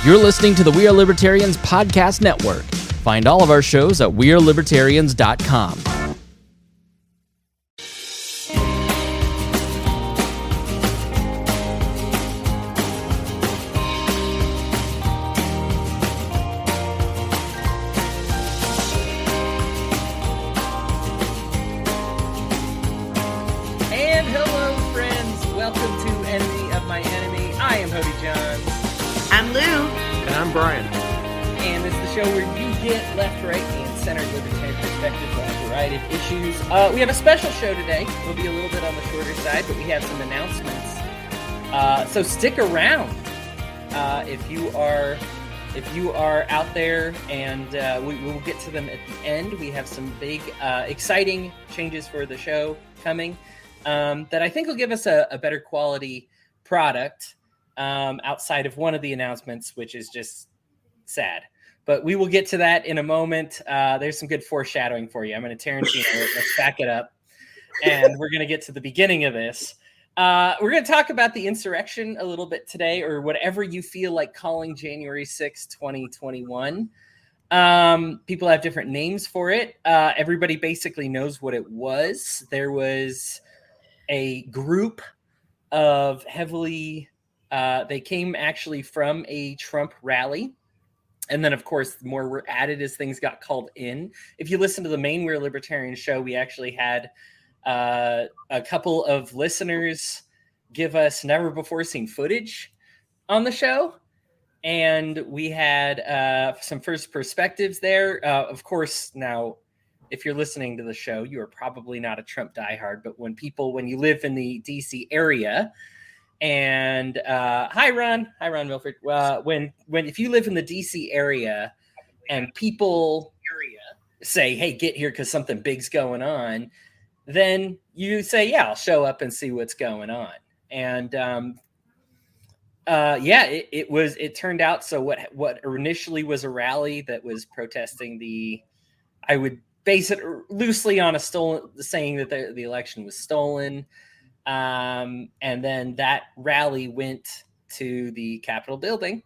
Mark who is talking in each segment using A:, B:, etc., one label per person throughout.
A: You're listening to the We Are Libertarians podcast network. Find all of our shows at wearelibertarians.com.
B: And hello, friends. Welcome to Enemy of My Enemy. I am Hodey Johns.
C: I'm Lou.
D: And I'm Brian.
B: And this is the show where you get left, right, and center libertarian perspectives on a variety of issues. We have a special show today. It'll be a little bit on the shorter side, but we have some announcements. So stick around if you are out there, and we will get to them at the end. We have some big, exciting changes for the show coming that I think will give us a better quality product outside of one of the announcements, which is just sad. But we will get to that in a moment. There's some good foreshadowing for you. I'm going to Tarantino it. Let's back it up. And we're going to get to the beginning of this. We're going to talk about the insurrection a little bit today, or whatever you feel like calling January 6, 2021. People have different names for it. Everybody basically knows what it was. There was a group of heavily, they came actually from a Trump rally. And then, of course, more were added as things got called in. If you listen to the main We're Libertarian show, we actually had a couple of listeners give us never before seen footage on the show. And we had some first perspectives there. Of course, now, if you're listening to the show, you are probably not a Trump diehard. But when you live in the DC area, and hi Ron Milford. If you live in the DC area and people say, "Hey, get here because something big's going on," then you say, "Yeah, I'll show up and see what's going on." And it turned out. So what initially was a rally that was protesting I would base it loosely on saying that the election was stolen. And then that rally went to the Capitol building,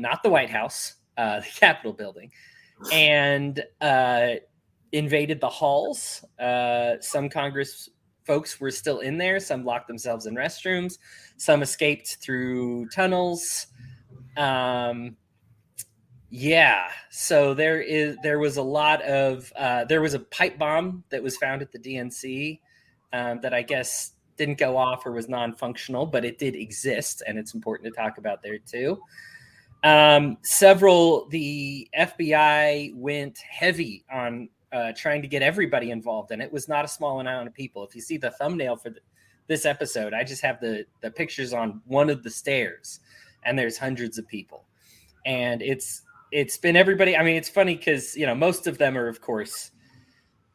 B: not the White House, the Capitol building, and invaded the halls. Some Congress folks were still in there. Some locked themselves in restrooms. Some escaped through tunnels. So there was a lot of there was a pipe bomb that was found at the DNC that I guess didn't go off or was non-functional, but it did exist, and it's important to talk about there too. The FBI went heavy on trying to get everybody involved, and it was not a small amount of people. If you see the thumbnail for this episode, I just have the pictures on one of the stairs, and there's hundreds of people, and it's been everybody. I mean, it's funny because most of them are, of course,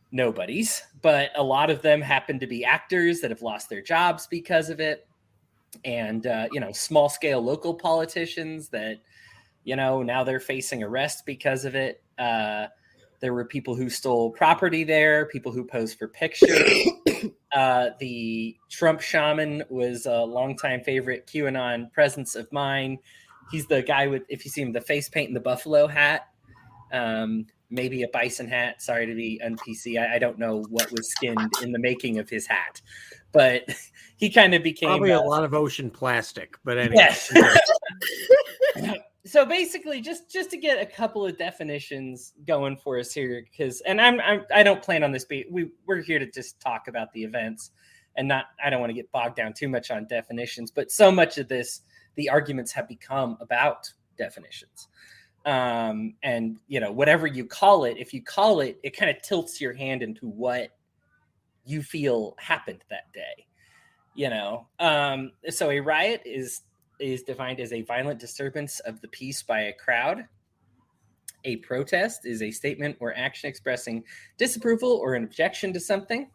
B: nobodies, but a lot of them happen to be actors that have lost their jobs because of it, and small scale local politicians that now they're facing arrest because of it. There were people who stole property there, people who posed for pictures. The Trump shaman was a longtime favorite QAnon presence of mine. He's the guy with, if you see him, the face paint and the buffalo hat. Maybe a bison hat. Sorry to be un-PC. I don't know what was skinned in the making of his hat, but he kind of became
D: probably a lot of ocean plastic. But anyway,
B: yes. So basically, just to get a couple of definitions going for us here, because I don't plan on this we're here to just talk about the events, and I don't want to get bogged down too much on definitions, but so much of this, the arguments have become about definitions. And whatever you call it, if you call it, it kind of tilts your hand into what you feel happened that day, so a riot is defined as a violent disturbance of the peace by a crowd. A protest is a statement or action expressing disapproval or an objection to something.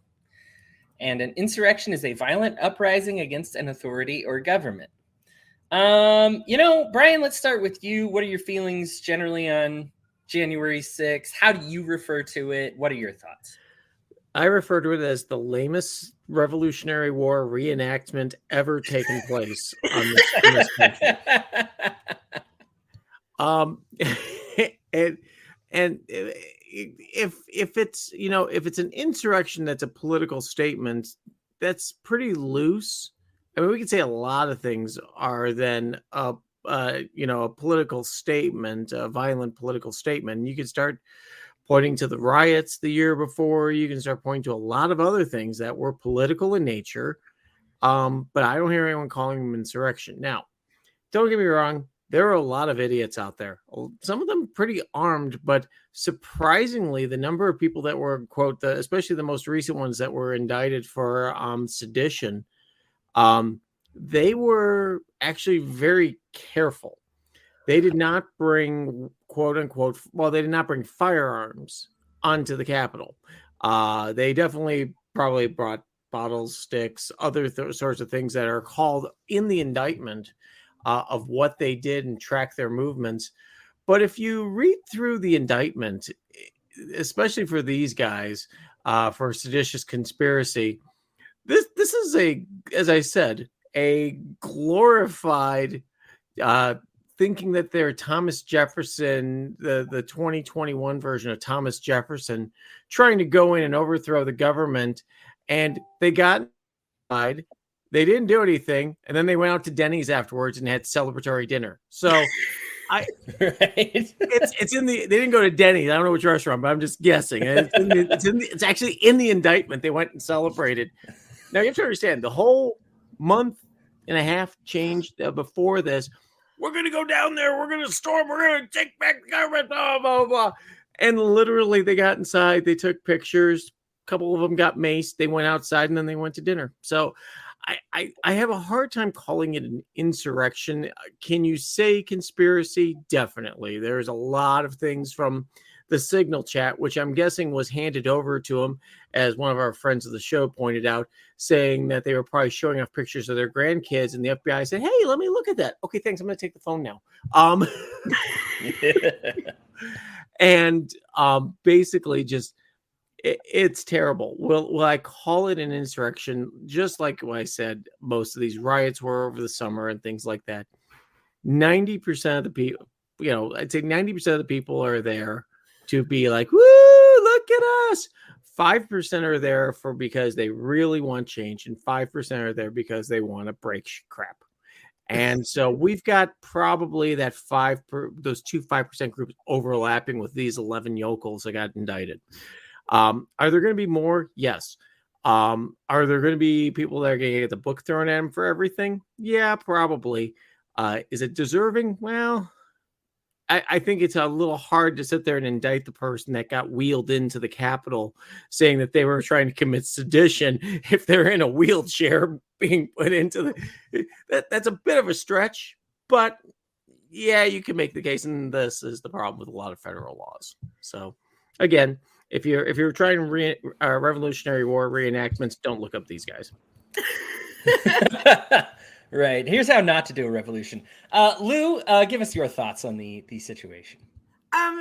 B: And an insurrection is a violent uprising against an authority or government. Brian, let's start with you. What are your feelings generally on January 6th? How do you refer to it? What are your thoughts?
D: I refer to it as the lamest Revolutionary War reenactment ever taken place in this country. Um, and if it's if it's an insurrection that's a political statement, that's pretty loose. I mean, we can say a lot of things are then a a political statement, a violent political statement. You can start pointing to the riots the year before. You can start pointing to a lot of other things that were political in nature. But I don't hear anyone calling them insurrection. Now, don't get me wrong. There are a lot of idiots out there. Some of them pretty armed, but surprisingly, the number of people that were, quote, especially the most recent ones that were indicted for sedition, they were actually very careful. They did not bring, quote unquote, they did not bring firearms onto the Capitol. They definitely probably brought bottles, sticks, other sorts of things that are called in the indictment of what they did and track their movements. But if you read through the indictment, especially for these guys, for seditious conspiracy, this is as I said, a glorified thinking that they're Thomas Jefferson, the 2021 version of Thomas Jefferson, trying to go in and overthrow the government. And they got inside. They didn't do anything, and then they went out to Denny's afterwards and had celebratory dinner. So, it's in the. They didn't go to Denny's. I don't know which restaurant, but I'm just guessing. It's actually in the indictment. They went and celebrated. Now you have to understand the whole month and a half changed before this. We're going to go down there. We're going to storm. We're going to take back the government. Blah blah blah. And literally, they got inside. They took pictures. A couple of them got maced. They went outside, and then they went to dinner. So. I have a hard time calling it an insurrection. Can you say conspiracy? Definitely. There's a lot of things from the Signal chat, which I'm guessing was handed over to him, as one of our friends of the show pointed out, saying that they were probably showing off pictures of their grandkids, and the FBI said, "Hey, let me look at that." Okay, thanks. I'm going to take the phone now. And basically just. It's terrible. Will I call it an insurrection? Just like what I said, most of these riots were over the summer and things like that. 90% of the people, I'd say 90% of the people are there to be like, woo, look at us. 5% are there because they really want change, and 5% are there because they want to break crap. And so we've got probably that those 5% groups overlapping with these 11 yokels that got indicted. Are there going to be more? Yes. Are there going to be people that are going to get the book thrown at them for everything? Yeah, probably. Is it deserving? Well, I think it's a little hard to sit there and indict the person that got wheeled into the Capitol saying that they were trying to commit sedition if they're in a wheelchair being put into that's a bit of a stretch, but yeah, you can make the case, and this is the problem with a lot of federal laws. So again, if you're trying Revolutionary War reenactments, don't look up these guys.
B: Right. Here's how not to do a revolution. Lou, give us your thoughts on the situation.
C: I'm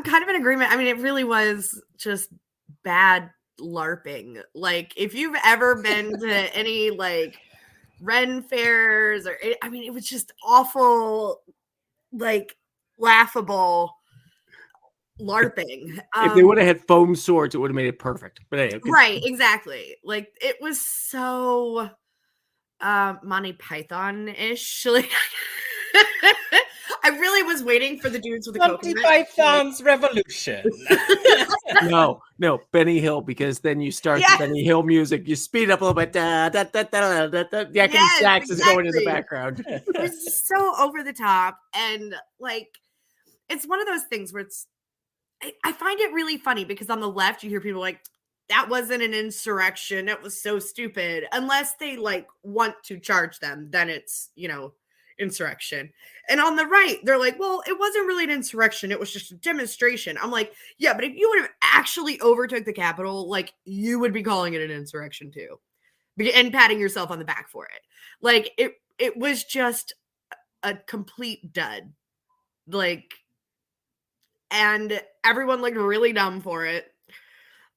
C: kind of in agreement. I mean, it really was just bad LARPing. Like, if you've ever been to any like Ren fairs it was just awful, like laughable LARPing.
D: If they would have had foam swords, it would have made it perfect. But anyway,
C: right, exactly. Like, it was so Monty Python-ish. Like, I really was waiting for the dudes with the
B: Monty Python's Revolution.
D: No, Benny Hill, because then you start the Benny Hill music. You speed up a little bit. The sax is going in the background.
C: It was so over the top, and like, it's one of those things where I find it really funny because on the left you hear people like, that wasn't an insurrection. That was so stupid. Unless they like want to charge them, then it's, insurrection. And on the right, they're like, well, it wasn't really an insurrection. It was just a demonstration. I'm like, yeah, but if you would have actually overtook the Capitol, like, you would be calling it an insurrection too. And patting yourself on the back for it. Like, it was just a complete dud. Like, and everyone looked really dumb for it.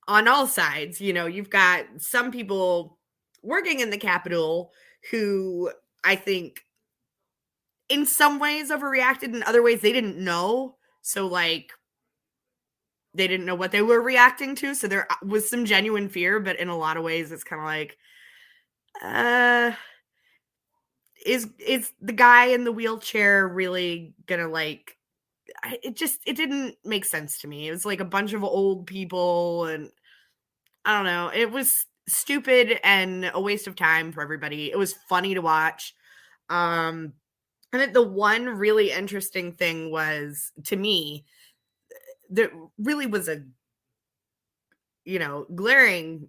C: On all sides, you've got some people working in the Capitol who I think in some ways overreacted, in other ways they didn't know. So like they didn't know what they were reacting to. So there was some genuine fear, but in a lot of ways it's kind of like, is the guy in the wheelchair really gonna like, it didn't make sense to me. It was like a bunch of old people and I don't know. It was stupid and a waste of time for everybody. It was funny to watch. And the one really interesting thing was, to me, there really was a, glaring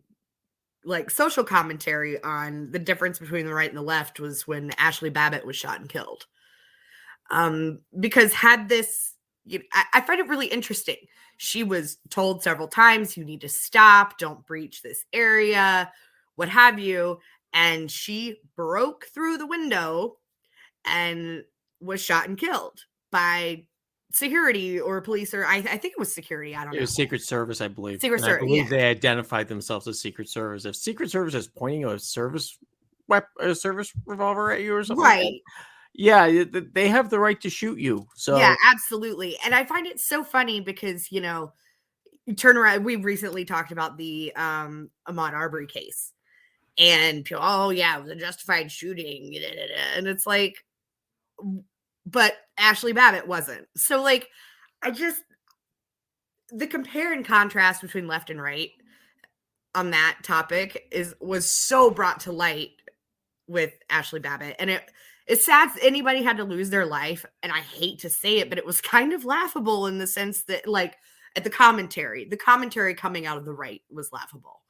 C: like social commentary on the difference between the right and the left was when Ashley Babbitt was shot and killed. Because had this, I find it really interesting. She was told several times, you need to stop, don't breach this area, what have you. And she broke through the window and was shot and killed by security or police, or I think it was security. I don't know.
D: It was Secret Service, I believe.
C: Secret Service.
D: I believe they identified themselves as Secret Service. If Secret Service is pointing a service revolver at you or something,
C: right?
D: Yeah, they have the right to shoot you. So
C: yeah, absolutely. And I find it so funny because you turn around. We recently talked about the Ahmaud Arbery case, and people, oh yeah, it was a justified shooting, and it's like, but Ashley Babbitt wasn't. So like, the compare and contrast between left and right on that topic was so brought to light with Ashley Babbitt. And it's sad anybody had to lose their life. And I hate to say it, but it was kind of laughable in the sense that like at the commentary coming out of the right was laughable.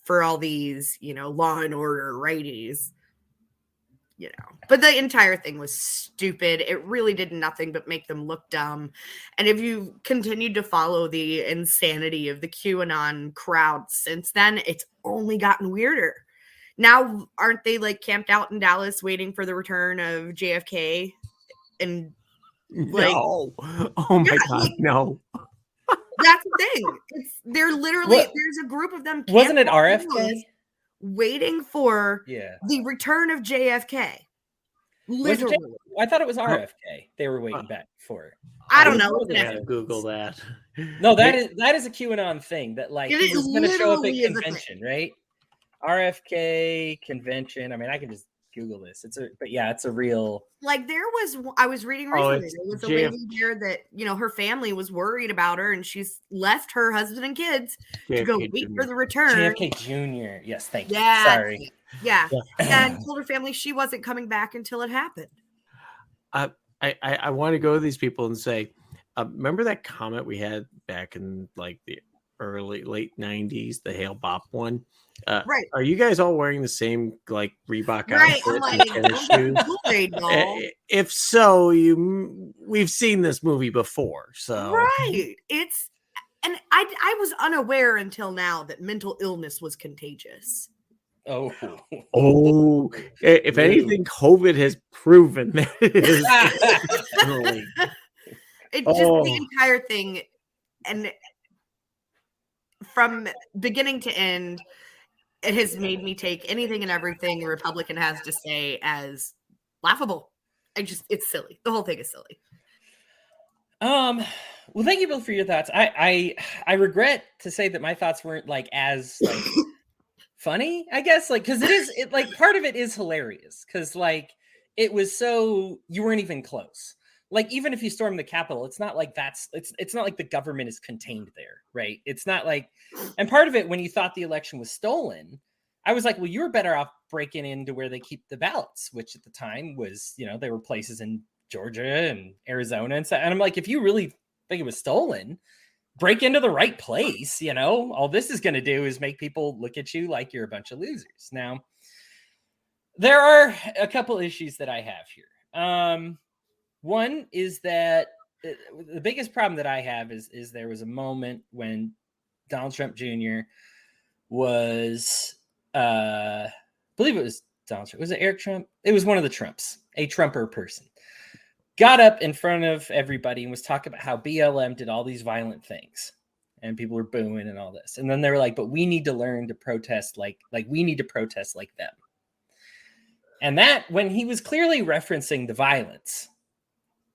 C: For all these, Law and Order righties. But the entire thing was stupid. It really did nothing but make them look dumb. And if you continued to follow the insanity of the QAnon crowd since then, it's only gotten weirder. Now, aren't they like camped out in Dallas waiting for the return of JFK? And like,
D: no. Oh my God, no.
C: That's the thing. They're literally, there's a group of them.
B: Wasn't it RFK?
C: Waiting for the return of JFK. Literally.
B: I thought it was RFK. They were waiting back for.
C: I don't know.
D: I gotta Google that.
B: No, that is a QAnon thing that like is going to show up at convention, right? RFK convention. I mean, I can just Google this. It's a real.
C: Like I was reading recently. There was a lady there that her family was worried about her, and she's left her husband and kids to go wait for the return.
B: JFK Jr. Yes, thank you.
C: Yeah,
B: sorry.
C: Yeah, and told her family she wasn't coming back until it happened.
D: I want to go to these people and say, remember that comment we had back in like the late 90s, the Hail Bop one?
C: Right.
D: Are you guys all wearing the same like Reebok
C: outfit
D: and tennis shoes? If so, we've seen this movie before. So
C: right. And I was unaware until now that mental illness was contagious.
D: Oh! If anything, COVID has proven that it is.
C: It just the entire thing, and from beginning to end, it has made me take anything and everything a Republican has to say as laughable. It's silly. The whole thing is silly.
B: Well, thank you both for your thoughts. I regret to say that my thoughts weren't like as like funny, I guess, like because it like part of it is hilarious because like it was so you weren't even close. Like even if you storm the Capitol, it's not like it's not like the government is contained there, right? It's not like, and part of it when you thought the election was stolen, I was like, well, you were better off breaking into where they keep the ballots, which at the time was, there were places in Georgia and Arizona and so. And I'm like, if you really think it was stolen, break into the right place. All this is going to do is make people look at you like you're a bunch of losers. Now, there are a couple issues that I have here. One is that the biggest problem that I have is there was a moment when Donald Trump Jr. was, I believe it was Donald Trump. Was it Eric Trump? It was one of the Trumps, a Trumper person. Got up in front of everybody and was talking about how BLM did all these violent things and people were booing and all this. And then they were like, but we need to learn to protest like we need to protest like them. And that, when he was clearly referencing the violence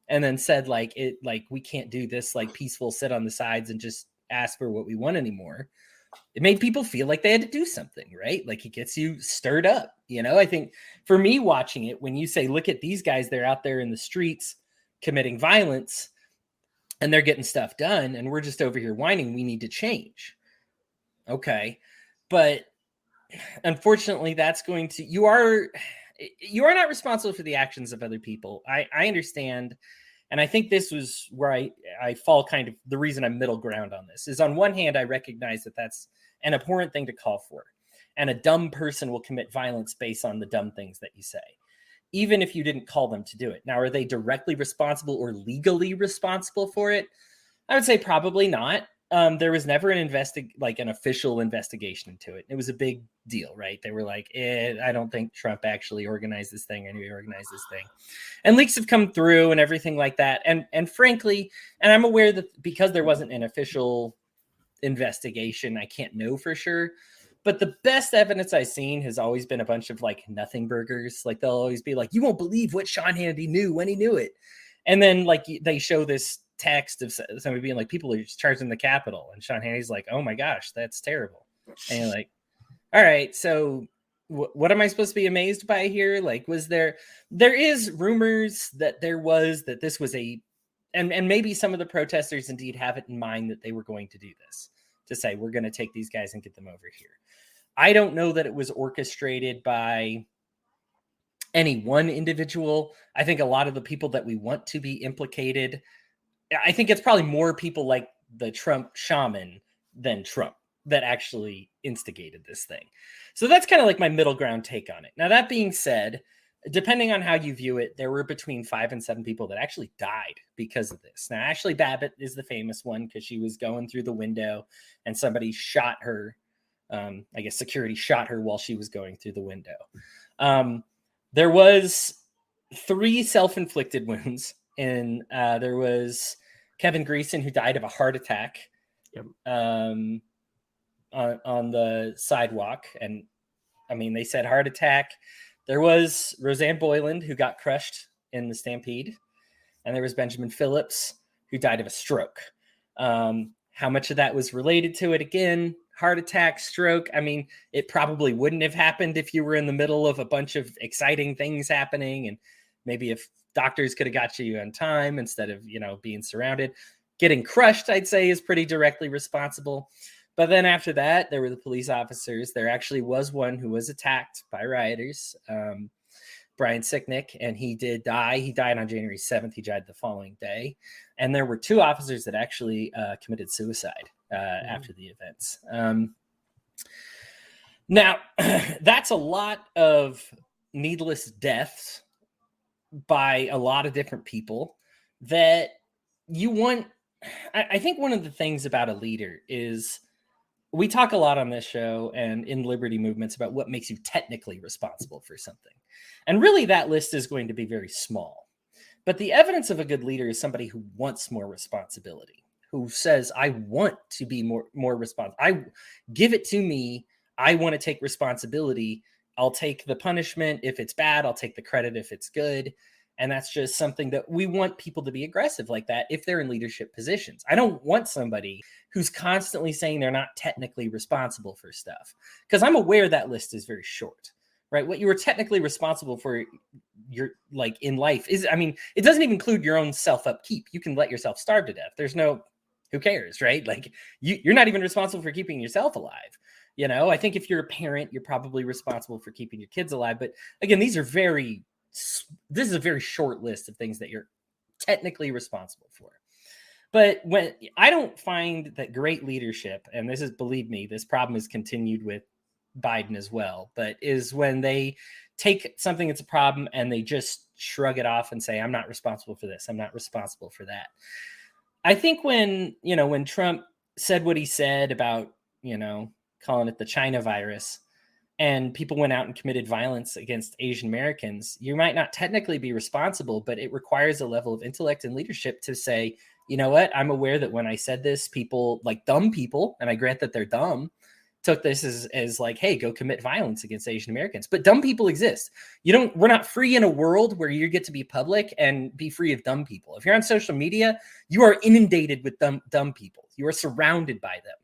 B: and then said like we can't do this like peaceful sit on the sides and just ask for what we want anymore, it made people feel like they had to do something, right? Like it gets you stirred up. I think for me watching it, when you say, look at these guys, they're out there in the streets committing violence and they're getting stuff done and we're just over here whining, we need to change. Okay. But unfortunately, that's going to, you are not responsible for the actions of other people. I understand. And I think this was where I fall kind of, the reason I'm middle ground on this is, on one hand, I recognize that that's an abhorrent thing to call for. And a dumb person will commit violence based on the dumb things that you say, even if you didn't call them to do it. Now, are they directly responsible or legally responsible for it? I would say probably not. There was never an official investigation into it. It was a big deal, right? They were like, I don't think Trump actually organized this thing. I knew he organized this thing. And leaks have come through and everything like that. And frankly, and I'm aware that because there wasn't an official investigation, I can't know for sure. But the best evidence I've seen has always been a bunch of like nothing burgers. Like they'll always be like, you won't believe what Sean Hannity knew when he knew it. And then like they show this text of somebody being like, people are charging the Capitol, and Sean Hannity's like, oh my gosh, that's terrible. And you're like, all right, so what am I supposed to be amazed by here? Like, there is rumors that this was and maybe some of the protesters indeed have it in mind that they were going to do this, to say, we're going to take these guys and get them over here. I don't know that it was orchestrated by any one individual. I think a lot of the people that we want to be implicated, I think it's probably more people like the Trump shaman than Trump that actually instigated this thing. So that's kind of like my middle ground take on it. Now, that being said, depending on how you view it, there were between 5 and 7 people that actually died because of this. Now, Ashley Babbitt is the famous one because she was going through the window and somebody shot her. I guess security shot her while she was going through the window. There was 3 self-inflicted wounds. And there was Kevin Greason, who died of a heart attack on the sidewalk. And I mean, they said heart attack. There was Roseanne Boyland, who got crushed in the stampede. And there was Benjamin Phillips, who died of a stroke. How much of that was related to it? Again, heart attack, stroke. I mean, it probably wouldn't have happened if you were in the middle of a bunch of exciting things happening. And maybe if doctors could have got you on time instead of, being surrounded. Getting crushed, I'd say, is pretty directly responsible. But then after that, there were the police officers. There actually was one who was attacked by rioters, Brian Sicknick, and he did die. He died on January 7th. He died the following day. And there were 2 officers that actually committed suicide after the events. Now, that's a lot of needless deaths by a lot of different people that you want. I think one of the things about a leader is we talk a lot on this show and in liberty movements about what makes you technically responsible for something. And really that list is going to be very small. But the evidence of a good leader is somebody who wants more responsibility, who says, I want to be more responsible. I give it to me. I want to take responsibility. I'll take the punishment if it's bad. I'll take the credit if it's good. And that's just something that we want people to be aggressive like that if they're in leadership positions. I don't want somebody who's constantly saying they're not technically responsible for stuff, because I'm aware that list is very short, right? What you were technically responsible for your in life is, it doesn't even include your own self upkeep. You can let yourself starve to death. There's no, who cares, right? Like you're not even responsible for keeping yourself alive. I think if you're a parent, you're probably responsible for keeping your kids alive. But again, this is a very short list of things that you're technically responsible for. But when I don't find that great leadership, and this is, believe me, this problem is continued with Biden as well, but is when they take something that's a problem and they just shrug it off and say, I'm not responsible for this. I'm not responsible for that. I think when Trump said what he said about, calling it the China virus, and people went out and committed violence against Asian Americans, you might not technically be responsible, but it requires a level of intellect and leadership to say, you know what, I'm aware that when I said this, people, like dumb people, and I grant that they're dumb, took this as like, hey, go commit violence against Asian Americans. But dumb people exist. We're not free in a world where you get to be public and be free of dumb people. If you're on social media, you are inundated with dumb people. You are surrounded by them,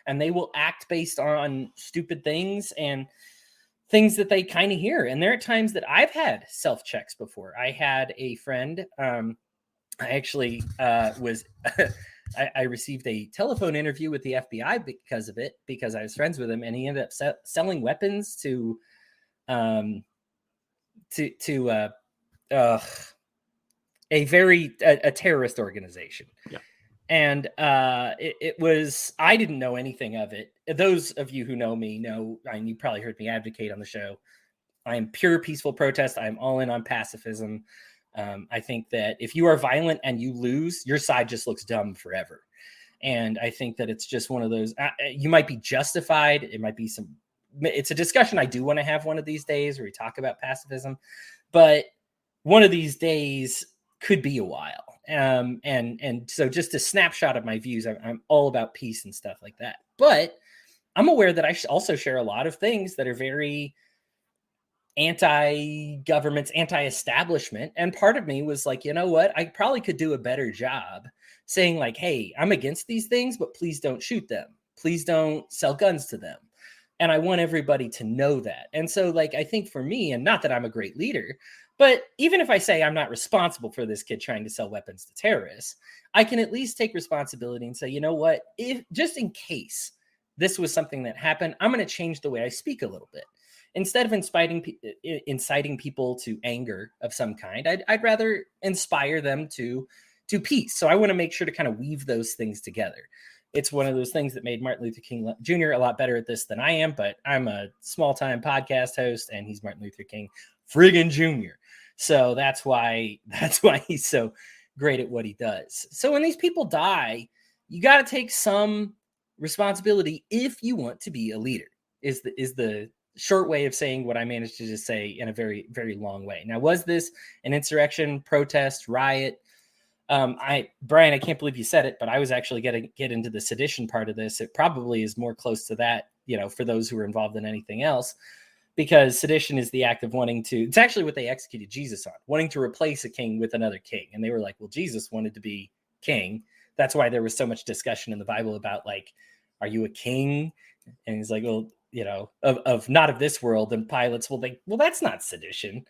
B: and they will act based on stupid things and things that they kind of hear. And there are times that I've had self-checks before. I had a friend, I actually was... I received a telephone interview with the FBI because of it, because I was friends with him, and he ended up selling weapons to a terrorist organization.
D: Yeah.
B: And it was, I didn't know anything of it. Those of you who know me know, and you probably heard me advocate on the show, I am pure peaceful protest. I'm all in on pacifism. I think that if you are violent and you lose, your side just looks dumb forever. And I think that it's just one of those, you might be justified. It might be it's a discussion I do want to have one of these days where we talk about pacifism, but one of these days could be a while. And so just a snapshot of my views, I'm all about peace and stuff like that. But I'm aware that I also share a lot of things that are very anti-governments, anti-establishment. And part of me was like, you know what? I probably could do a better job saying like, hey, I'm against these things, but please don't shoot them. Please don't sell guns to them. And I want everybody to know that. And so like, I think for me, and not that I'm a great leader, but even if I say I'm not responsible for this kid trying to sell weapons to terrorists, I can at least take responsibility and say, you know what, if just in case this was something that happened, I'm going to change the way I speak a little bit. Instead of inciting people to anger of some kind, I'd rather inspire them to peace. So I want to make sure to kind of weave those things together. It's one of those things that made Martin Luther King Jr. a lot better at this than I am, but I'm a small-time podcast host, and he's Martin Luther King friggin' Jr. So that's why he's so great at what he does. So when these people die, you got to take some responsibility if you want to be a leader, is the short way of saying what I managed to just say in a very, very long way. Now, was this an insurrection, protest, riot? Brian, I can't believe you said it, but I was actually going to get into the sedition part of this. It probably is more close to that, for those who are involved in anything else, because sedition is the act of it's actually what they executed Jesus on, wanting to replace a king with another king. And they were like, well, Jesus wanted to be king. That's why there was so much discussion in the Bible about like, are you a king? And he's like, well, of not of this world. And Pilate's, well, that's not sedition,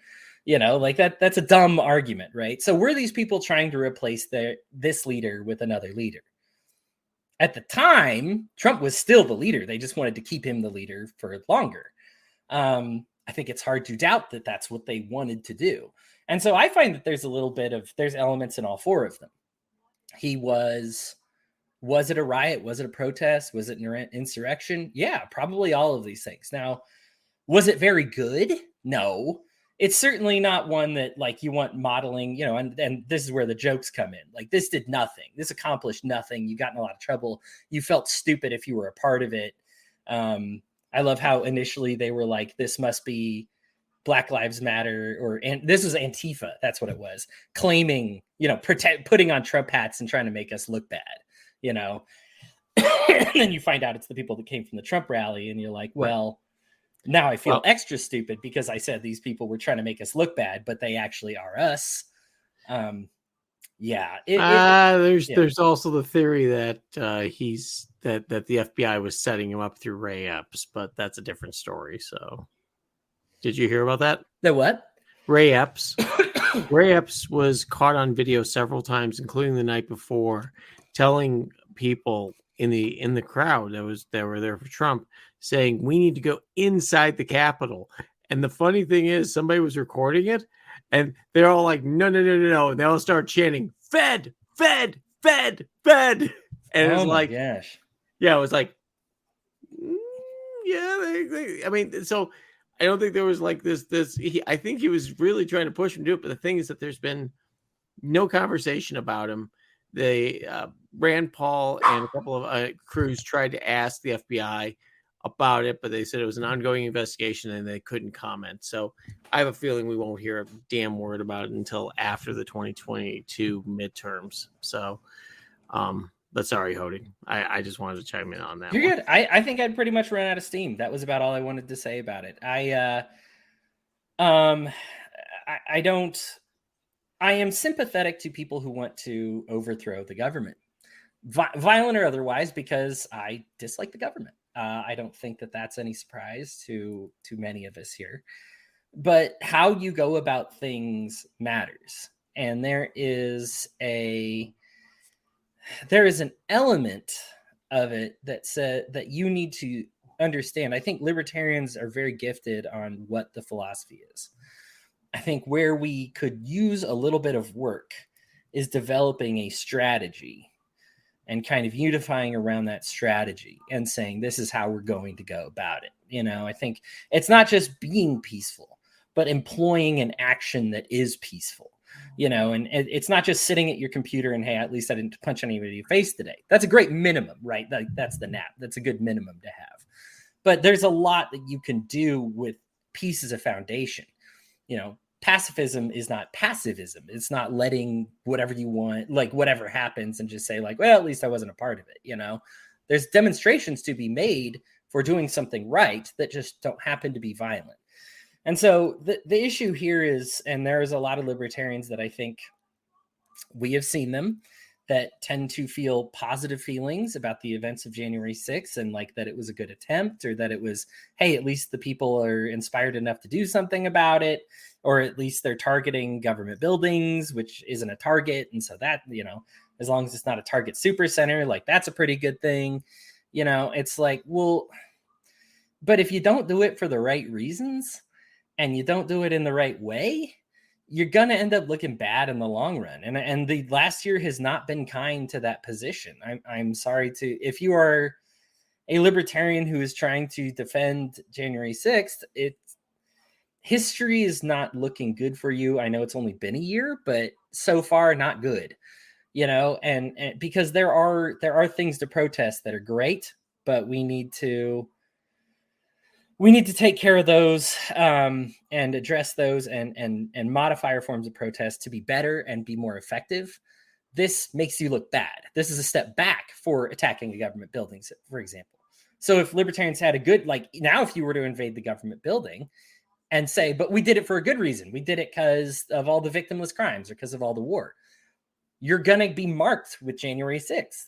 B: like that's a dumb argument, right? So were these people trying to replace this leader with another leader? At the time, Trump was still the leader. They just wanted to keep him the leader for longer. I think it's hard to doubt that that's what they wanted to do. And so I find that there's elements in all four of them. Was it a riot? Was it a protest? Was it an insurrection? Yeah, probably all of these things. Now, was it very good? No. It's certainly not one that like you want modeling, and this is where the jokes come in. Like this did nothing. This accomplished nothing. You got in a lot of trouble. You felt stupid if you were a part of it. I love how initially they were like, this must be Black Lives Matter, and this was Antifa. That's what it was. Claiming, putting on Trump hats and trying to make us look bad. And then you find out it's the people that came from the Trump rally, and you're like, well, now I feel extra stupid because I said these people were trying to make us look bad, but they actually are us.
D: There's also the theory that that the FBI was setting him up through Ray Epps, but that's a different story. So, did you hear about that?
B: The what?
D: Ray Epps. Ray Epps was caught on video several times, including the night before, telling people in the crowd that were there for Trump, saying we need to go inside the Capitol. And the funny thing is, somebody was recording it, and they're all like, no. And they all start chanting, Fed, Fed, Fed, Fed. And it was like,
B: gosh.
D: Yeah, it was like, I mean, so I don't think there was like this. I think he was really trying to push him to do it. But the thing is that there's been no conversation about him. Rand Paul and a couple of crews tried to ask the FBI about it, but they said it was an ongoing investigation and they couldn't comment. So I have a feeling we won't hear a damn word about it until after the 2022 midterms. So But sorry, Hodey. I just wanted to chime in on that.
B: You're good. I think I'd pretty much run out of steam. That was about all I wanted to say about it. I am sympathetic to people who want to overthrow the government, violent or otherwise, because I dislike the government. I don't think that that's any surprise to many of us here. But how you go about things matters. And there is an element of it that said that you need to understand. I think libertarians are very gifted on what the philosophy is. I think where we could use a little bit of work is developing a strategy and kind of unifying around that strategy and saying, this is how we're going to go about it. I think it's not just being peaceful, but employing an action that is peaceful. And it's not just sitting at your computer and, hey, at least I didn't punch anybody in the face today. That's a great minimum, right? That's the nap. That's a good minimum to have. But there's a lot that you can do with peace as a foundation. Pacifism is not passivism. It's not letting whatever you want, like whatever happens, and just say like, well, at least I wasn't a part of it. There's demonstrations to be made for doing something right that just don't happen to be violent. And so the issue here is, and there's a lot of libertarians that I think we have seen them that tend to feel positive feelings about the events of January 6th and like that it was a good attempt, or that it was, hey, at least the people are inspired enough to do something about it, or at least they're targeting government buildings, which isn't a target. And so that, as long as it's not a target supercenter, like that's a pretty good thing. It's like, well, but if you don't do it for the right reasons and you don't do it in the right way, you're going to end up looking bad in the long run. And the last year has not been kind to that position. I'm sorry if you are a libertarian who is trying to defend January 6th, history is not looking good for you. I know it's only been a year, but so far not good, and because there are things to protest that are great, but we need to take care of those and address those and modify our forms of protest to be better and be more effective. This makes you look bad. This is a step back for attacking the government buildings, for example. So if libertarians had a good, like now, if you were to invade the government building and say, but we did it for a good reason. We did it because of all the victimless crimes or because of all the war. You're going to be marked with January 6th,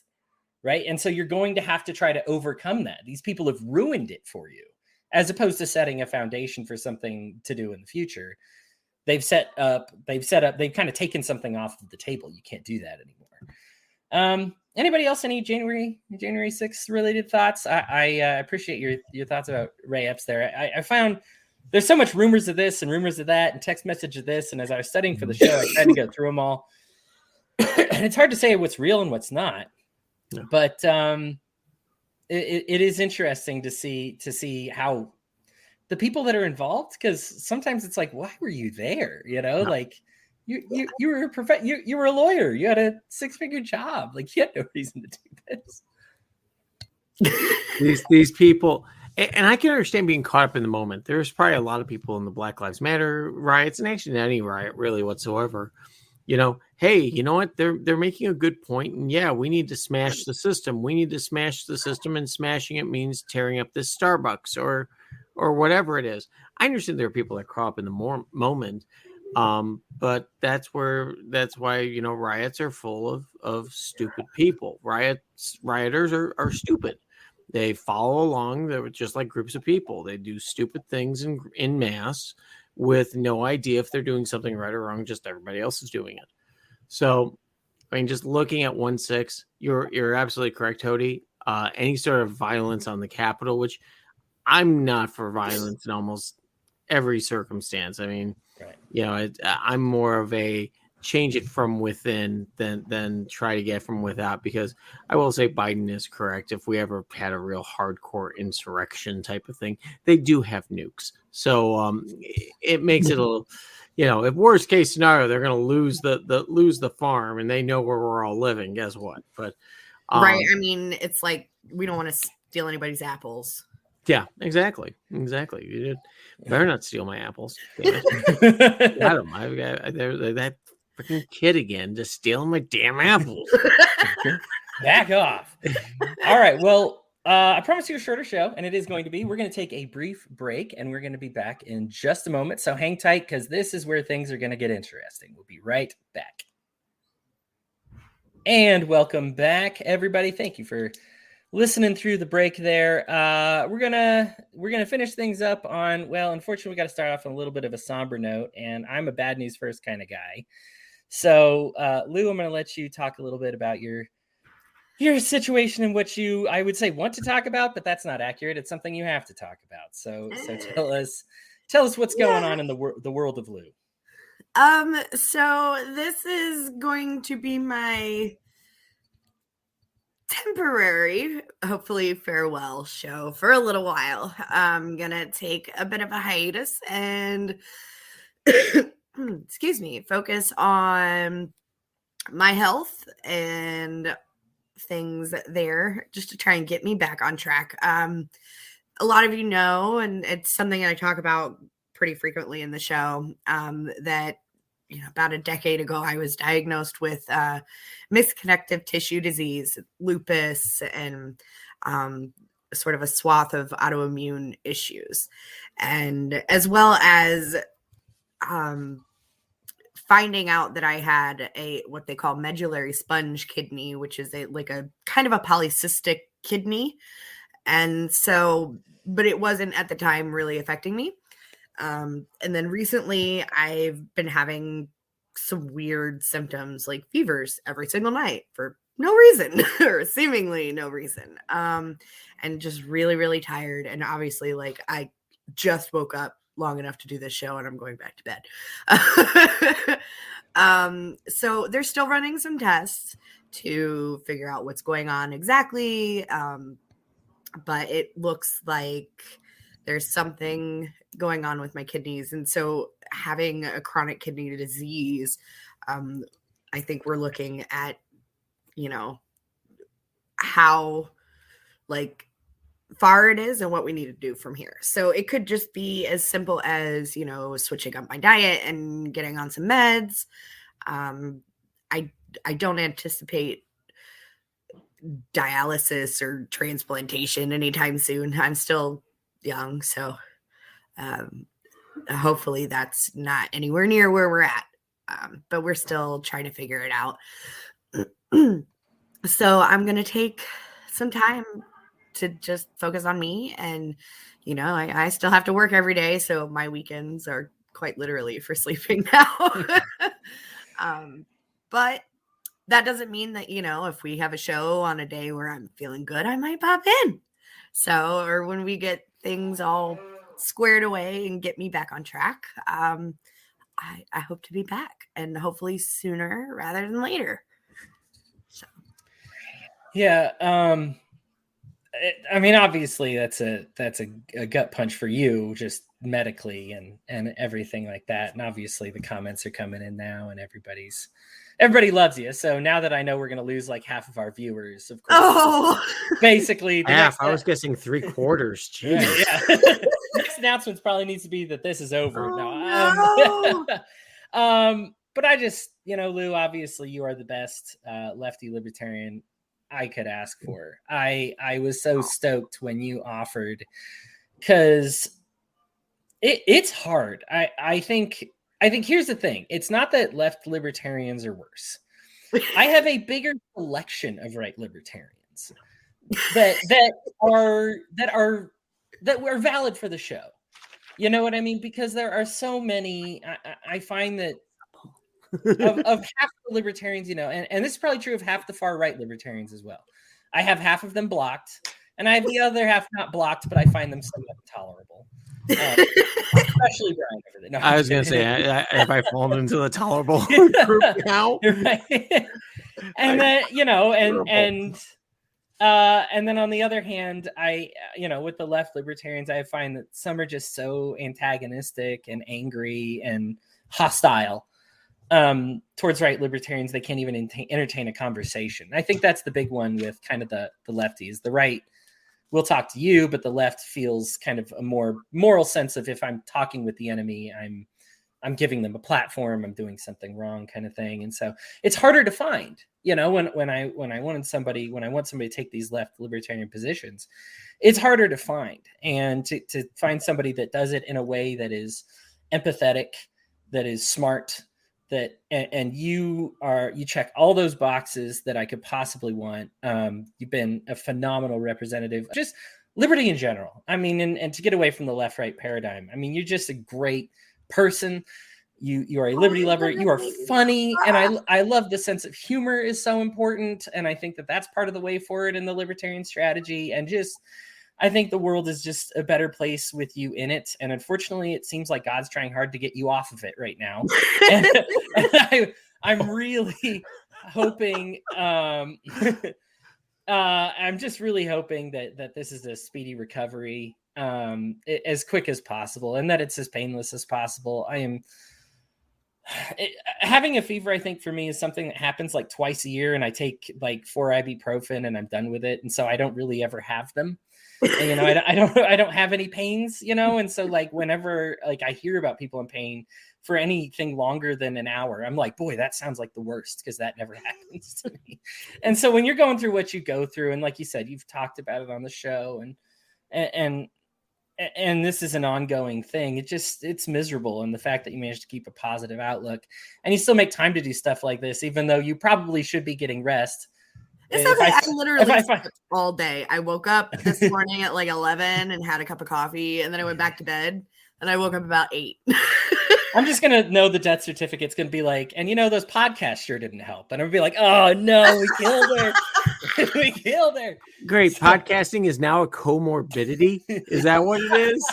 B: right? And so you're going to have to try to overcome that. These people have ruined it for you, as opposed to setting a foundation for something to do in the future. They've kind of taken something off of the table. You can't do that anymore. Anybody else, any January 6th related thoughts? I appreciate your thoughts about Ray Epps there. I found there's so much rumors of this and rumors of that and text message of this. And as I was studying for the show, I tried to go through them all. And it's hard to say what's real and what's not. Yeah. But it is interesting to see how the people that are involved, because sometimes it's like, why were you there? Like you were you were a lawyer. You had a 6-figure job. Like you had no reason to do
D: this. These people. And I can understand being caught up in the moment. There's probably a lot of people in the Black Lives Matter riots, and actually any riot really whatsoever. Hey, you know what? They're making a good point. And yeah, we need to smash the system. We need to smash the system, and smashing it means tearing up this Starbucks or whatever it is. I understand there are people that caught up in the moment. But that's why, riots are full of stupid people. Rioters are stupid. They follow along. They're just like groups of people. They do stupid things in mass with no idea if they're doing something right or wrong. Just everybody else is doing it. So, just looking at 1-6, you're absolutely correct, Hodey. Any sort of violence on the Capitol, which I'm not for violence in almost every circumstance. Right. I'm more of a change it from within than try to get from without, because I will say Biden is correct. If we ever had a real hardcore insurrection type of thing, they do have nukes. So it makes it a little, if worst case scenario, they're going to lose the farm and they know where we're all living. Guess what? But
C: right. It's like, we don't want to steal anybody's apples.
D: Yeah, exactly. You better not steal my apples. Got them. That Freaking kid again, just stealing my damn apples.
B: Back off. All right. Well, I promised you a shorter show, and it is going to be. We're going to take a brief break, and we're going to be back in just a moment. So hang tight, because this is where things are going to get interesting. We'll be right back. And welcome back, everybody. Thank you for listening through the break there. We're gonna finish things up on, well, unfortunately, we got to start off on a little bit of a somber note, and I'm a bad news first kind of guy. So, Lou, I'm going to let you talk a little bit about your situation in which you, I would say, want to talk about, but that's not accurate. It's something you have to talk about. So tell us what's going on in the world of Lou.
C: So this is going to be my temporary, hopefully farewell show for a little while. I'm gonna take a bit of a hiatus and excuse me, focus on my health and things there, just to try and get me back on track. A lot of you know, and it's something I talk about pretty frequently in the show, that about a decade ago, I was diagnosed with mixed connective tissue disease, lupus, and sort of a swath of autoimmune issues. And as well as finding out that I had what they call medullary sponge kidney, which is a kind of a polycystic kidney. And so, but it wasn't at the time really affecting me. And then recently I've been having some weird symptoms like fevers every single night for no reason or seemingly no reason. And just really, really tired. And obviously I just woke up long enough to do this show and I'm going back to bed. So they're still running some tests to figure out what's going on exactly. But it looks like there's something going on with my kidneys. And so having a chronic kidney disease, I think we're looking at, how far it is and what we need to do from here. So it could just be as simple as, switching up my diet and getting on some meds. I don't anticipate dialysis or transplantation anytime soon. I'm still young, so hopefully that's not anywhere near where we're at, but we're still trying to figure it out. So I'm gonna take some time to just focus on me, and I still have to work every day, so my weekends are quite literally for sleeping now. But that doesn't mean that if we have a show on a day where I'm feeling good, I might pop in. So, or when we get things all squared away and get me back on track, I hope to be back, and hopefully sooner rather than later. So,
B: yeah. I mean, obviously that's a gut punch for you, just medically and everything like that. And obviously the comments are coming in now, and everybody loves you. So now that I know we're going to lose like half of our viewers, of course, basically
D: half. I was guessing 3/4. Jeez.
B: Yeah. Next announcement probably needs to be that this is over.
C: No.
B: But I just, Lou, obviously you are the best lefty libertarian I could ask for. I was so stoked when you offered, because it's hard. I think here's the thing. It's not that left libertarians are worse. I have a bigger collection of right libertarians that are valid for the show. You know what I mean? Because there are so many. I find that of half the libertarians, and this is probably true of half the far right libertarians as well. I have half of them blocked, and I have the other half not blocked, but I find them somewhat intolerable. Especially Brian over there. No,
D: I was going to say, have I fallen into the tolerable group now?
B: Right. And then, and then on the other hand, I, with the left libertarians, I find that some are just so antagonistic and angry and hostile towards right libertarians. They can't even entertain a conversation. I think that's the big one with kind of the lefties. The right will talk to you, but the left feels kind of a more moral sense of, if I'm talking with the enemy, I'm I'm giving them a platform, I'm doing something wrong kind of thing. And so it's harder to find, when I want somebody to take these left libertarian positions, it's harder to find, and to find somebody that does it in a way that is empathetic, that is smart, and you check all those boxes that I could possibly want. You've been a phenomenal representative, just liberty in general. I mean, and to get away from the left-right paradigm. I mean, you're just a great person. You are a liberty lover. You are funny, and I love the sense of humor is so important, and I think that that's part of the way forward in the libertarian strategy. And just, I think the world is just a better place with you in it. And unfortunately, it seems like God's trying hard to get you off of it right now. and I'm really hoping. I'm just really hoping that this is a speedy recovery, as quick as possible, and that it's as painless as possible. Having a fever, I think, for me is something that happens like twice a year, and I take like 4 ibuprofen and I'm done with it. And so I don't really ever have them. And, I don't have any pains, and so like whenever like I hear about people in pain for anything longer than an hour, I'm like, boy, that sounds like the worst, because that never happens to me. And so when you're going through what you go through, and like you said, you've talked about it on the show, and this is an ongoing thing, it's miserable. And the fact that you managed to keep a positive outlook and you still make time to do stuff like this, even though you probably should be getting rest.
C: It's okay. I literally slept all day. I woke up this morning at like 11 and had a cup of coffee, and then I went back to bed, and I woke up about 8.
B: I'm just going to know the death certificate's going to be like, and those podcasts sure didn't help. And I'm going to be like, oh no, we killed her. We killed her.
D: Great. Podcasting is now a comorbidity. Is that what it is?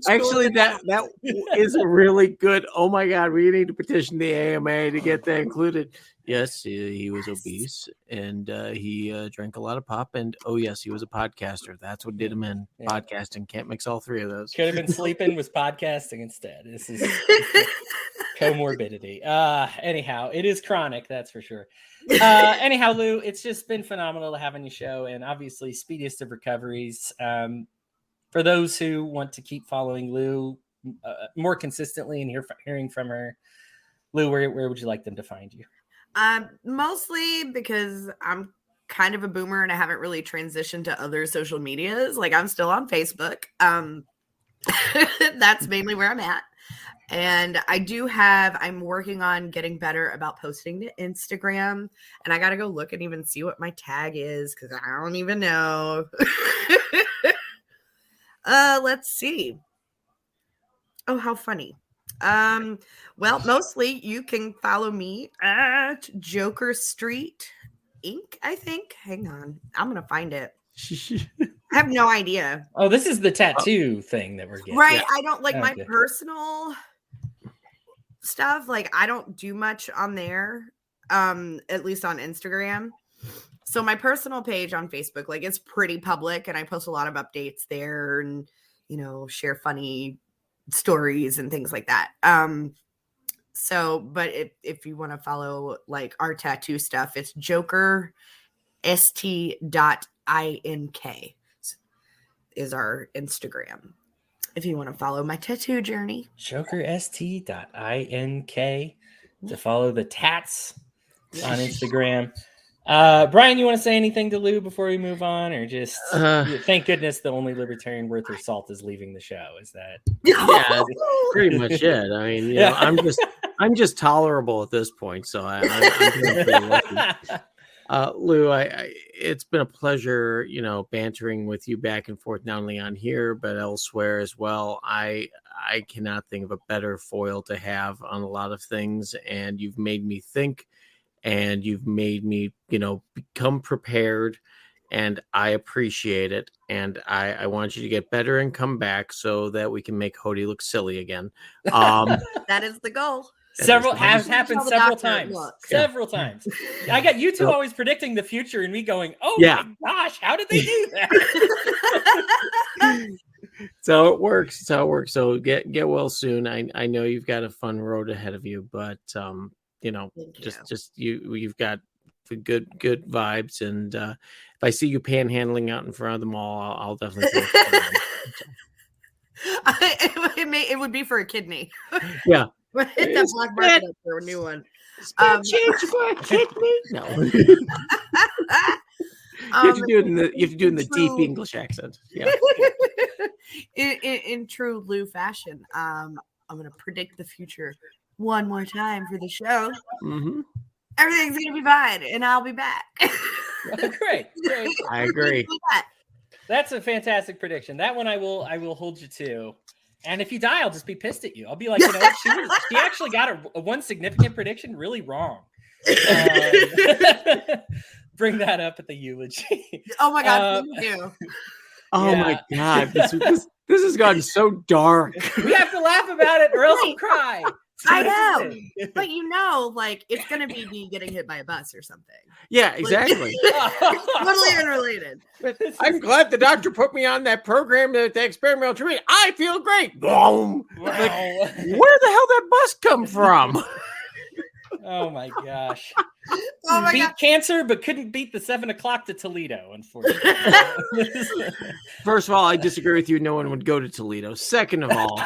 D: Actually, that is a really good. Oh my God, we need to petition the AMA to get that included. Yes, he was obese, and he drank a lot of pop, and oh yes, he was a podcaster. That's what did him in. Podcasting. Can't mix all 3 of those.
B: Could have been sleeping, was podcasting instead. This is comorbidity. Anyhow, it is chronic, that's for sure. Anyhow, Lou, it's just been phenomenal to have on your show, and obviously speediest of recoveries. For those who want to keep following Lou more consistently and hearing from her, Lou, where would you like them to find you?
C: Mostly because I'm kind of a boomer and I haven't really transitioned to other social medias. Like, I'm still on Facebook. That's mainly where I'm at. And I'm working on getting better about posting to Instagram, and I got to go look and even see what my tag is, because I don't even know. Let's see. Oh, how funny. Well, mostly you can follow me at Joker Street Inc., I think. Hang on. I'm going to find it. I have no idea.
B: Oh, this is the tattoo thing that we're getting.
C: Right. Yeah. I don't like my personal stuff. Like, I don't do much on there, at least on Instagram. So my personal page on Facebook, like, it's pretty public, and I post a lot of updates there, and, share funny stories and things like that. But if you want to follow like our tattoo stuff, it's jokerst.ink is our Instagram. If you want to follow my tattoo journey,
B: jokerst.ink to follow the tats on Instagram. Brian, you want to say anything to Lou before we move on, or just thank goodness the only libertarian worth her salt is leaving the show? Is that?
D: Yeah, pretty much it. I mean, I'm just tolerable at this point, so I'm pretty lucky. Lou, it's been a pleasure, bantering with you back and forth, not only on here but elsewhere as well. I cannot think of a better foil to have on a lot of things, and you've made me think. And you've made me, become prepared, and I appreciate it. And I want you to get better and come back so that we can make Hodey look silly again.
C: That is the goal.
B: Has happened several times. Several times. I got you two always predicting the future, and me going, "Oh my gosh, how did they do that?"
D: So it works. So get well soon. I know you've got a fun road ahead of you, but you've got the good vibes, and if I see you panhandling out in front of the mall, I'll definitely
C: It would be for a kidney.
D: Yeah.
C: Hit that black market up for a new one.
D: Change for a kidney? No. You have to do it in the deep English accent. Yeah.
C: in true Lou fashion. I'm gonna predict the future one more time for the show.
D: Mm-hmm.
C: Everything's gonna be fine, and I'll be back.
B: Great.
D: I agree.
B: That's a fantastic prediction. That one I will hold you to. And if you die, I'll just be pissed at you. I'll be like, she actually got a one significant prediction really wrong. Bring that up at the eulogy.
C: Oh my God, thank you.
D: Oh my God, this has gotten so dark.
B: We have to laugh about it or else we'll cry.
C: I know, but like it's gonna be me getting hit by a bus or something.
D: Yeah, exactly.
C: Totally unrelated.
D: I'm glad the doctor put me on that program, the experimental treatment. I feel great. Boom.
B: Wow.
D: Like, where the hell that bus come from?
B: Oh my gosh.
C: Oh my
B: beat
C: God.
B: cancer, but couldn't beat the 7 o'clock to Toledo, unfortunately.
D: First of all, I disagree with you. No one would go to Toledo. Second of all,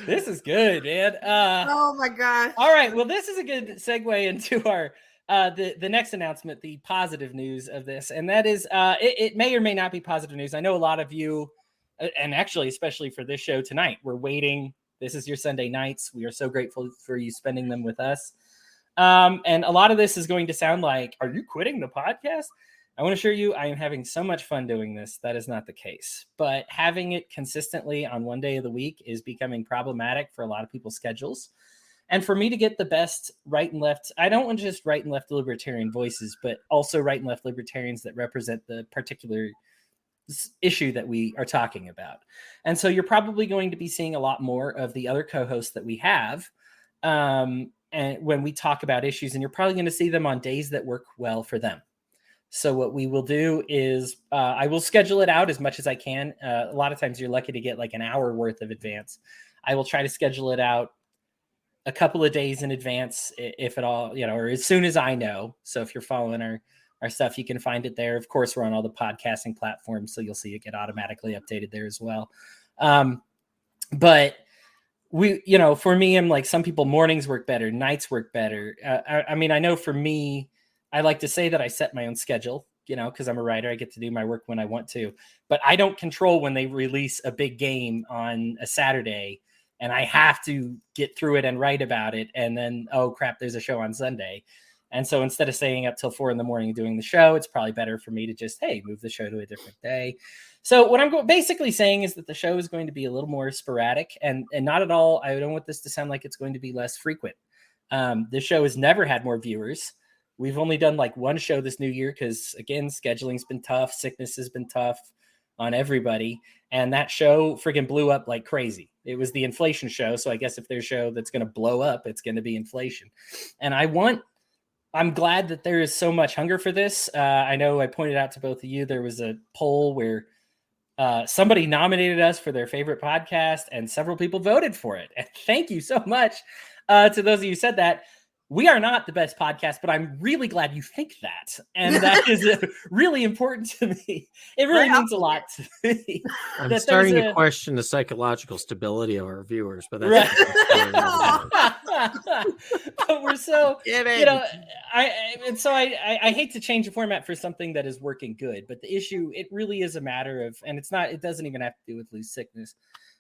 B: this is good, man.
C: Oh my God.
B: All right. Well, this is a good segue into our the next announcement, the positive news of this, and that is it may or may not be positive news. I know a lot of you, and actually, especially for this show tonight, we're waiting. This is your Sunday nights. We are so grateful for you spending them with us. And a lot of this is going to sound like, are you quitting the podcast? I want to assure you, I am having so much fun doing this. That is not the case. But having it consistently on one day of the week is becoming problematic for a lot of people's schedules. And for me to get the best right and left, I don't want just right and left libertarian voices, but also right and left libertarians that represent the particular issue that we are talking about. And so you're probably going to be seeing a lot more of the other co-hosts that we have and when we talk about issues, and you're probably going to see them on days that work well for them. So what we will do is I will schedule it out as much as I can. A lot of times you're lucky to get like an hour worth of advance. I will try to schedule it out a couple of days in advance, if at all, or as soon as I know. So if you're following our stuff, you can find it there. Of course, we're on all the podcasting platforms, so you'll see it get automatically updated there as well. But we, for me, I'm like, some people mornings work better, nights work better. I mean, I know for me, I like to say that I set my own schedule, because I'm a writer. I get to do my work when I want to, but I don't control when they release a big game on a Saturday and I have to get through it and write about it. And then, oh crap, there's a show on Sunday. And so instead of staying up till 4 a.m. doing the show, it's probably better for me to just, move the show to a different day. So what I'm basically saying is that the show is going to be a little more sporadic and not at all. I don't want this to sound like it's going to be less frequent. This show has never had more viewers. We've only done like one show this new year because, again, scheduling's been tough. Sickness has been tough on everybody. And that show friggin' blew up like crazy. It was the inflation show. So I guess if there's a show that's going to blow up, it's going to be inflation. And I'm glad that there is so much hunger for this. I know I pointed out to both of you, there was a poll where somebody nominated us for their favorite podcast and several people voted for it. And thank you so much to those of you who said that. We are not the best podcast, but I'm really glad you think that. And that is really important to me. It really means a lot to me.
D: I'm starting to question the psychological stability of our viewers, but that's
B: but we're so, I hate to change the format for something that is working good, but the issue, it really is a matter of, and it doesn't even have to do with loose sickness.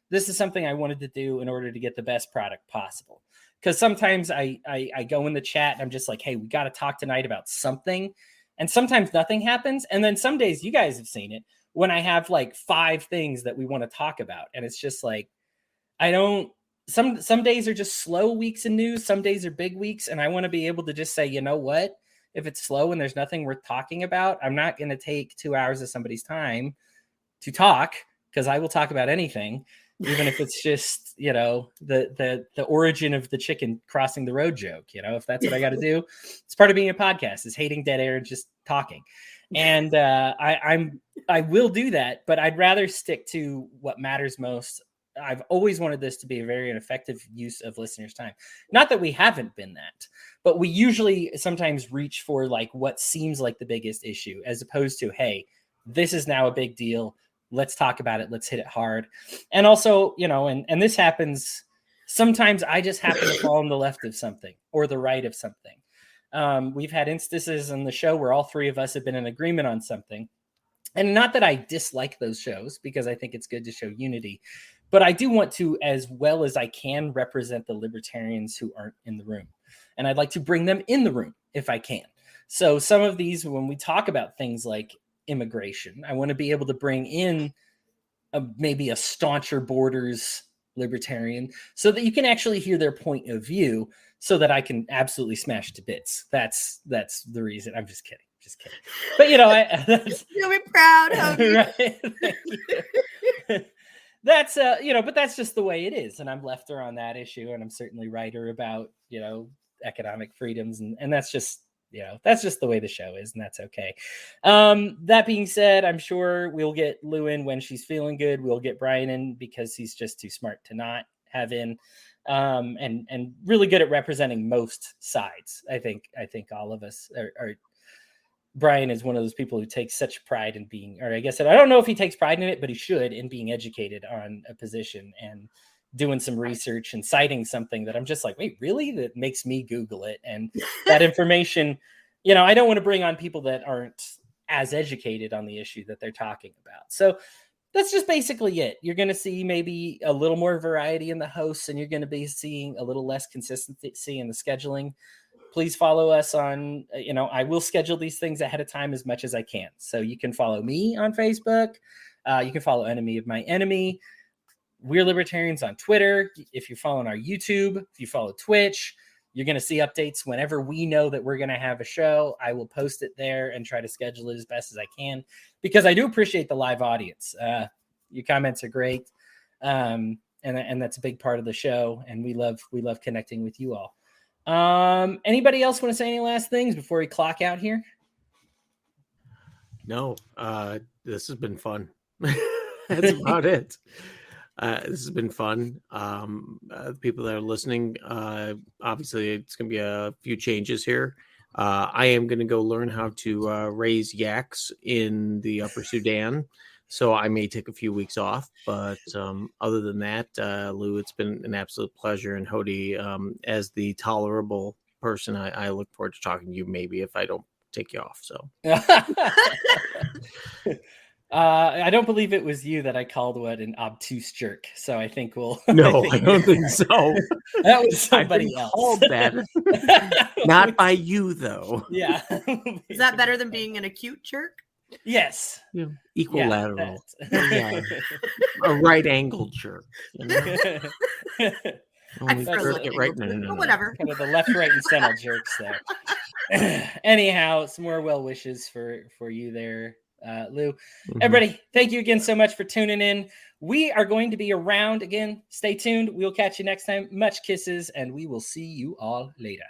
B: This is something I wanted to do in order to get the best product possible. Because sometimes I go in the chat and I'm just like, hey, we got to talk tonight about something. And sometimes nothing happens. And then some days, you guys have seen it, when I have like 5 things that we want to talk about. And it's just like, some days are just slow weeks in news. Some days are big weeks. And I want to be able to just say, you know what? If it's slow and there's nothing worth talking about, I'm not going to take 2 hours of somebody's time to talk, because I will talk about anything. Even if it's just, the origin of the chicken crossing the road joke, if that's what I got to do, it's part of being a podcast, is hating dead air and just talking. And I will do that, but I'd rather stick to what matters most. I've always wanted this to be a very effective use of listeners' time. Not that we haven't been that, but we usually sometimes reach for like what seems like the biggest issue, as opposed to, hey, this is now a big deal. Let's talk about it. Let's hit it hard. And also, and this happens sometimes. I just happen to fall on the left of something or the right of something. We've had instances on the show where all three of us have been in agreement on something. And not that I dislike those shows, because I think it's good to show unity, but I do want to, as well as I can, represent the libertarians who aren't in the room. And I'd like to bring them in the room if I can. So some of these, when we talk about things like immigration, I want to be able to bring in maybe a stauncher borders libertarian so that you can actually hear their point of view, so that I can absolutely smash to bits. That's the reason. I'm just kidding. But
C: you'll be proud, Hodey.
B: Right. That's but that's just the way it is. And I'm lefter on that issue, and I'm certainly righter about, economic freedoms, and that's just the way the show is, and that's okay. That being said, I'm sure we'll get Lou in when she's feeling good. We'll get Brian in because he's just too smart to not have in, and really good at representing most sides. I think all of us are. Brian is one of those people who takes such pride in being, or I guess I don't know if he takes pride in it, but he should, in being educated on a position and doing some research and citing something that I'm just like, wait, really? That makes me Google it. And that information, I don't want to bring on people that aren't as educated on the issue that they're talking about. So that's just basically it. You're going to see maybe a little more variety in the hosts, and you're going to be seeing a little less consistency in the scheduling. Please follow us on, I will schedule these things ahead of time as much as I can. So you can follow me on Facebook. You can follow Enemy of My Enemy. We're Libertarians on Twitter. If you're following our YouTube, if you follow Twitch, you're going to see updates whenever we know that we're going to have a show. I will post it there and try to schedule it as best as I can, because I do appreciate the live audience. Your comments are great. And that's a big part of the show. And we love connecting with you all. Anybody else want to say any last things before we clock out here?
D: No, this has been fun. That's about it. This has been fun. People that are listening, obviously it's going to be a few changes here. I am going to go learn how to raise yaks in the Upper Sudan. So I may take a few weeks off, but other than that, Lou, it's been an absolute pleasure. And Hodey, as the tolerable person, I look forward to talking to you, maybe if I don't take you off. So
B: I don't believe it was you that I called an obtuse jerk. So I think we'll.
D: No, I don't think so.
B: That was somebody else.
D: Called that. Not by you, though.
B: Yeah.
C: Is that better than being an acute jerk?
B: Yes.
D: Yeah. Equilateral.
B: Yeah,
D: a right angled jerk.
C: I prefer
D: right.
C: No, whatever.
B: Kind of the left, right, and center jerks there. Anyhow, some more well wishes for you there, Lou. Mm-hmm. Everybody, thank you again so much for tuning in. We are going to be around again. Stay tuned. We'll catch you next time. Much kisses, and we will see you all later.